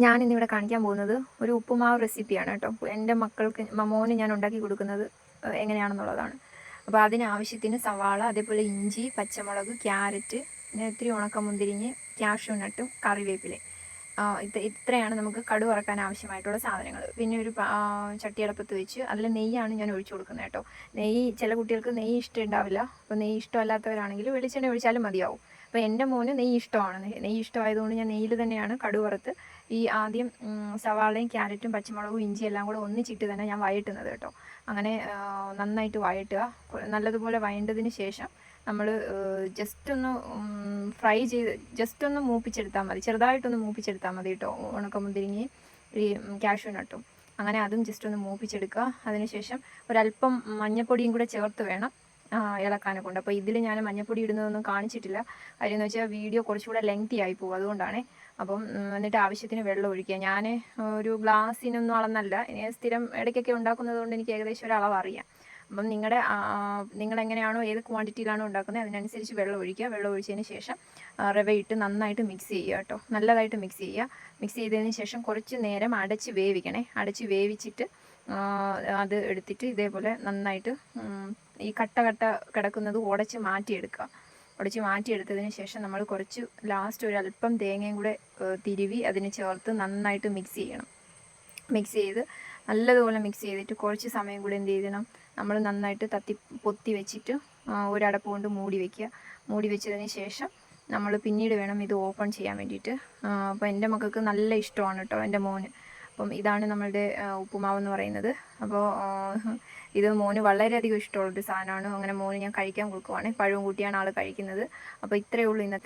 ഞാനിന്നിവിടെ കാണിക്കാൻ പോകുന്നത് ഒരു ഉപ്പുമാവ് റെസിപ്പിയാണ് കേട്ടോ. എൻ്റെ മക്കൾക്ക് മോന് ഞാൻ ഉണ്ടാക്കി കൊടുക്കുന്നത് എങ്ങനെയാണെന്നുള്ളതാണ്. അപ്പോൾ അതിനാവശ്യത്തിന് സവാള, അതേപോലെ ഇഞ്ചി, പച്ചമുളക്, ക്യാരറ്റ്, പിന്നെ ഇത്തിരി ഉണക്കമുന്തിരിങ്ങ്, കാഷ്യൂ നട്ടും കറിവേപ്പില. ഇത്രയാണ് നമുക്ക് കടുക് വറക്കാൻ ആവശ്യമായിട്ടുള്ള സാധനങ്ങൾ. പിന്നെ ഒരു ചട്ടിയടപ്പത്ത് വെച്ച് അതിൽ നെയ്യാണ് ഞാൻ ഒഴിച്ചു കൊടുക്കുന്നത് കേട്ടോ. നെയ്യ് ചില കുട്ടികൾക്ക് നെയ്യ് ഇഷ്ടം ഉണ്ടാവില്ല. അപ്പോൾ നെയ്യ് ഇഷ്ടമല്ലാത്തവരാണെങ്കിൽ വെളിച്ചെണ്ണ ഒഴിച്ചാലും മതിയാവും. അപ്പോൾ എൻ്റെ മോന് നെയ്യ് ഇഷ്ടമാണ്. നെയ്യ് ഇഷ്ടമായതുകൊണ്ട് ഞാൻ നെയ്യിൽ തന്നെയാണ് കടുക് വറുത്ത് ആദ്യം സവാളയും ക്യാരറ്റും പച്ചമുളകും ഇഞ്ചി എല്ലാം കൂടെ ഒന്നിച്ചിട്ട് തന്നെ ഞാൻ വഴറ്റുന്നത് കേട്ടോ. അങ്ങനെ നന്നായിട്ട് വഴറ്റുക. നല്ലതുപോലെ വഴണ്ടതിന് ശേഷം നമ്മൾ ജസ്റ്റ് ഒന്ന് ഫ്രൈ ചെയ്ത് ജസ്റ്റ് ഒന്ന് മൂപ്പിച്ചെടുത്താൽ മതി, ചെറുതായിട്ടൊന്ന് മൂപ്പിച്ചെടുത്താൽ മതി കേട്ടോ. ഉണക്കമുന്തിരിങ്ങയും ഈ കാഷ്യൂ നട്ടും അങ്ങനെ അതും ജസ്റ്റ് ഒന്ന് മൂപ്പിച്ചെടുക്കുക. അതിനുശേഷം ഒരല്പം മഞ്ഞൾപ്പൊടിയും കൂടെ ചേർത്ത് വേണം ഇളക്കാനെ കൊണ്ട്. അപ്പോൾ ഇതിൽ ഞാൻ മഞ്ഞൾപ്പൊടി ഇടുന്നതൊന്നും കാണിച്ചിട്ടില്ല. കാര്യം എന്ന് വെച്ചാൽ വീഡിയോ കുറച്ചുകൂടെ ലെങ്തി ആയി പോകും, അതുകൊണ്ടാണ്. അപ്പം എന്നിട്ട് ആവശ്യത്തിന് വെള്ളം ഒഴിക്കുക. ഞാൻ ഒരു ഗ്ലാസ്സിനൊന്നും അളന്നല്ല, സ്ഥിരം ഇടയ്ക്കൊക്കെ ഉണ്ടാക്കുന്നത് കൊണ്ട് എനിക്ക് ഏകദേശം ഒരു അളവ് അറിയാം. അപ്പം നിങ്ങളെങ്ങനെയാണോ ഏത് ക്വാണ്ടിറ്റിയിലാണോ ഉണ്ടാക്കുന്നത് അതിനനുസരിച്ച് വെള്ളം ഒഴിക്കുക. വെള്ളം ഒഴിച്ചതിന് ശേഷം റവയിട്ട് നന്നായിട്ട് മിക്സ് ചെയ്യുക കേട്ടോ. നല്ലതായിട്ട് മിക്സ് ചെയ്യുക. മിക്സ് ചെയ്തതിന് ശേഷം കുറച്ച് നേരം അടച്ച് വേവിക്കണേ. അടച്ച് വേവിച്ചിട്ട് അത് എടുത്തിട്ട് ഇതേപോലെ നന്നായിട്ട് ഈ കട്ട കിടക്കുന്നത് ഉടച്ച് മാറ്റിയെടുക്കുക. ഉടച്ച് മാറ്റിയെടുത്തതിന് ശേഷം നമ്മൾ കുറച്ച് ലാസ്റ്റ് ഒരല്പം തേങ്ങയും കൂടെ തിരുവി അതിന് ചേർത്ത് നന്നായിട്ട് മിക്സ് ചെയ്യണം. മിക്സ് ചെയ്ത് നല്ലതുപോലെ മിക്സ് ചെയ്തിട്ട് കുറച്ച് സമയം കൂടി എന്ത് ചെയ്യണം, നമ്മൾ നന്നായിട്ട് പൊത്തി വെച്ചിട്ട് ഒരടപ്പ് കൊണ്ട് മൂടി വയ്ക്കുക. മൂടി വെച്ചതിന് ശേഷം നമ്മൾ പിന്നീട് വേണം ഇത് ഓപ്പൺ ചെയ്യാൻ വേണ്ടിയിട്ട്. അപ്പോൾ എൻ്റെ മക്കൾക്ക് നല്ല ഇഷ്ടമാണ് കേട്ടോ, എൻ്റെ മോന്. അപ്പം ഇതാണ് നമ്മളുടെ ഉപ്പുമാവ് എന്ന് പറയുന്നത്. അപ്പോൾ ഇത് മോന് വളരെയധികം ഇഷ്ടമുള്ളൊരു സാധനമാണ്. അങ്ങനെ മോന് ഞാൻ കഴിക്കാൻ കൊടുക്കുവാണ്. പഴവും കൂട്ടിയാണ് ആൾ കഴിക്കുന്നത്. അപ്പോൾ ഇത്രയേ ഉള്ളൂ ഇന്നത്തെ